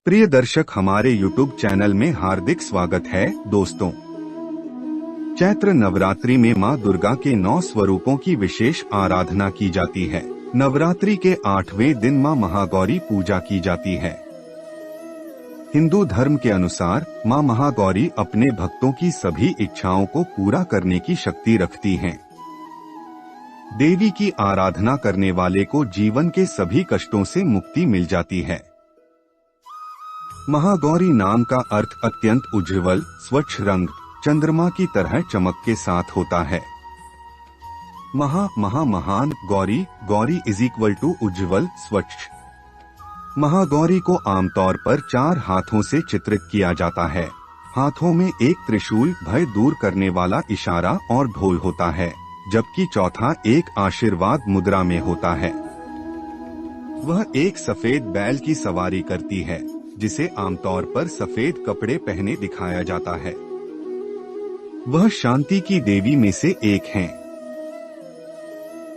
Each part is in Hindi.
प्रिय दर्शक, हमारे YouTube चैनल में हार्दिक स्वागत है। दोस्तों, चैत्र नवरात्रि में मां दुर्गा के 9 स्वरूपों की विशेष आराधना की जाती है। नवरात्रि के 8वें दिन मां महागौरी पूजा की जाती है। हिंदू धर्म के अनुसार मां महागौरी अपने भक्तों की सभी इच्छाओं को पूरा करने की शक्ति रखती हैं। देवी की आराधना करने वाले को जीवन के सभी कष्टों से मुक्ति मिल जाती है। महागौरी नाम का अर्थ अत्यंत उज्ज्वल, स्वच्छ रंग, चंद्रमा की तरह चमक के साथ होता है। महान Gauri, Gauri is equal to उज्ज्वल, स्वच्छ। महागौरी को आमतौर पर 4 हाथों से चित्रित किया जाता है। हाथों में एक त्रिशूल, भय दूर करने वाला इशारा और ढोल होता है, जबकि चौथा एक आशीर्वाद मुद्रा में होता है। वह एक सफेद बैल की सवारी करती है, जिसे आमतौर पर सफेद कपड़े पहने दिखाया जाता है। वह शांति की देवी में से एक हैं।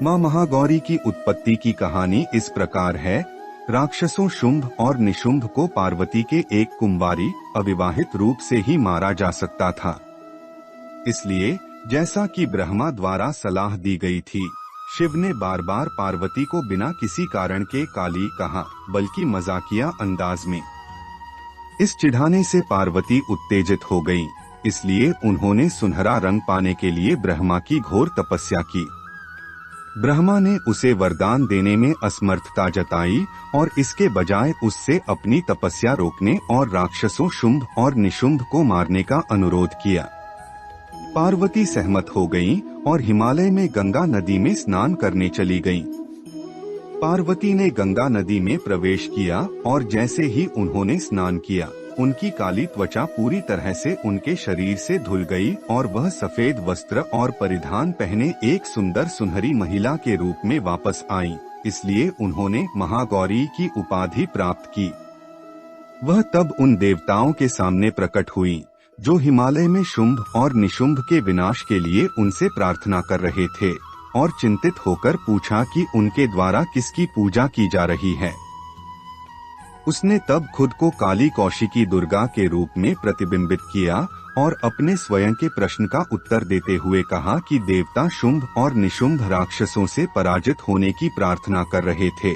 मां महागौरी की उत्पत्ति की कहानी इस प्रकार है। राक्षसों शुंभ और निशुंभ को पार्वती के एक कुंवारी अविवाहित रूप से ही मारा जा सकता था। इसलिए जैसा कि ब्रह्मा द्वारा सलाह दी गई थी, शिव ने बार बार पार्वती को बिना किसी कारण के काली कहा, बल्कि मजाकिया अंदाज में। इस चिढ़ाने से पार्वती उत्तेजित हो गईं, इसलिए उन्होंने सुनहरा रंग पाने के लिए ब्रह्मा की घोर तपस्या की। ब्रह्मा ने उसे वरदान देने में असमर्थता जताई और इसके बजाय उससे अपनी तपस्या रोकने और राक्षसों शुंभ और निशुंभ को मारने का अनुरोध किया। पार्वती सहमत हो गईं और हिमालय में गंगा नदी में स्नान करने चली गईं। पार्वती ने गंगा नदी में प्रवेश किया और जैसे ही उन्होंने स्नान किया, उनकी काली त्वचा पूरी तरह से उनके शरीर से धुल गई और वह सफेद वस्त्र और परिधान पहने एक सुंदर सुनहरी महिला के रूप में वापस आईं। इसलिए उन्होंने महागौरी की उपाधि प्राप्त की। वह तब उन देवताओं के सामने प्रकट हुई जो हिमालय में शुंभ और निशुंभ के विनाश के लिए उनसे प्रार्थना कर रहे थे, और चिंतित होकर पूछा कि उनके द्वारा किसकी पूजा की जा रही है। उसने तब खुद को काली कौशिकी दुर्गा के रूप में प्रतिबिंबित किया और अपने स्वयं के प्रश्न का उत्तर देते हुए कहा कि देवता शुंभ और निशुंभ राक्षसों से पराजित होने की प्रार्थना कर रहे थे।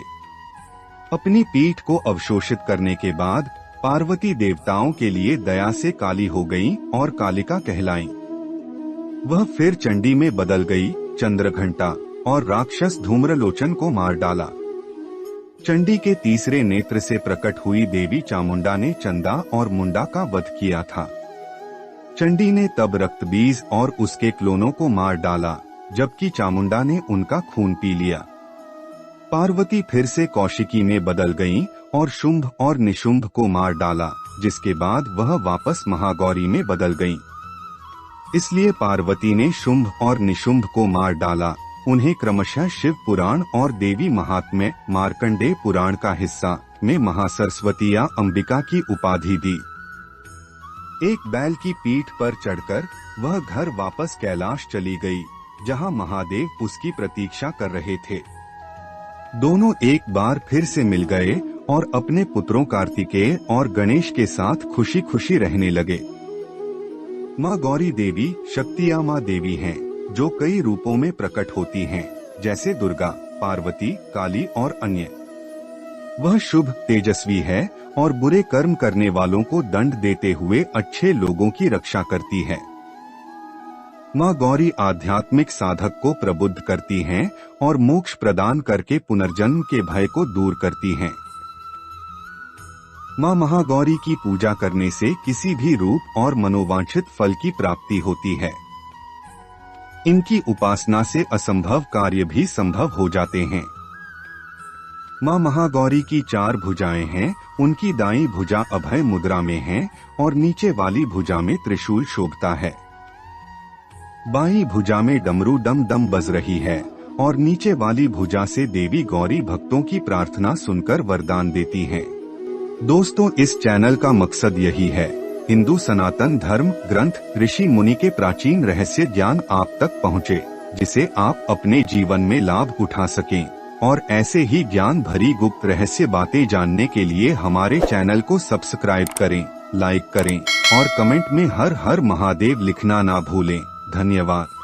अपनी पीठ को अवशोषित करने के बाद पार्वती देवताओं के लिए दया से काली हो गईं और कालिका कहलाईं। वह फिर चंडी में बदल गई, चंद्रघंटा और राक्षस धूम्रलोचन को मार डाला। चंडी के तीसरे नेत्र से प्रकट हुई देवी चामुंडा ने चंदा और मुंडा का वध किया था। चंडी ने तब रक्तबीज और उसके क्लोनों को मार डाला, जबकि चामुंडा ने उनका खून पी लिया। पार्वती फिर से कौशिकी में बदल गईं और शुंभ और निशुंभ को मार डाला, जिसके बाद वह वापस महागौरी में बदल गईं। इसलिए पार्वती ने शुंभ और निशुंभ को मार डाला। उन्हें क्रमशः शिव पुराण और देवी महात्म्य मार्कंडेय पुराण का हिस्सा में महासरस्वती या अंबिका की उपाधि दी। एक बैल की पीठ पर चढ़कर वह घर वापस कैलाश चली गई, जहां महादेव उसकी प्रतीक्षा कर रहे थे। दोनों एक बार फिर से मिल गए और अपने पुत्रों कार्तिकेय और गणेश के साथ खुशी खुशी रहने लगे। मां गौरी देवी शक्तिया मां देवी हैं, जो कई रूपों में प्रकट होती हैं, जैसे दुर्गा, पार्वती, काली और अन्य। वह शुभ, तेजस्वी है और बुरे कर्म करने वालों को दंड देते हुए अच्छे लोगों की रक्षा करती है। मां गौरी आध्यात्मिक साधक को प्रबुद्ध करती हैं और मोक्ष प्रदान करके पुनर्जन्म के भय को दूर करती हैं। मां महागौरी की पूजा करने से किसी भी रूप और मनोवांछित फल की प्राप्ति होती है। इनकी उपासना से असंभव कार्य भी संभव हो जाते हैं। मां महागौरी की 4 भुजाएं हैं। उनकी दाईं भुजा अभय मुद्रा में है और नीचे वाली भुजा में त्रिशूल शोभता है। बाईं भुजा में डमरू डम डम बज रही है और नीचे वाली भुजा से देवी गौरी भक्तों की प्रार्थना सुनकर वरदान देती हैं। दोस्तों, इस चैनल का मकसद यही है, हिंदू सनातन धर्म ग्रंथ, ऋषि मुनि के प्राचीन रहस्य ज्ञान आप तक पहुँचे, जिसे आप अपने जीवन में लाभ उठा सकें। और ऐसे ही ज्ञान भरी गुप्त रहस्य बातें जानने के लिए हमारे चैनल को सब्सक्राइब करें, लाइक करें और कमेंट में हर हर महादेव लिखना ना भूलें। धन्यवाद।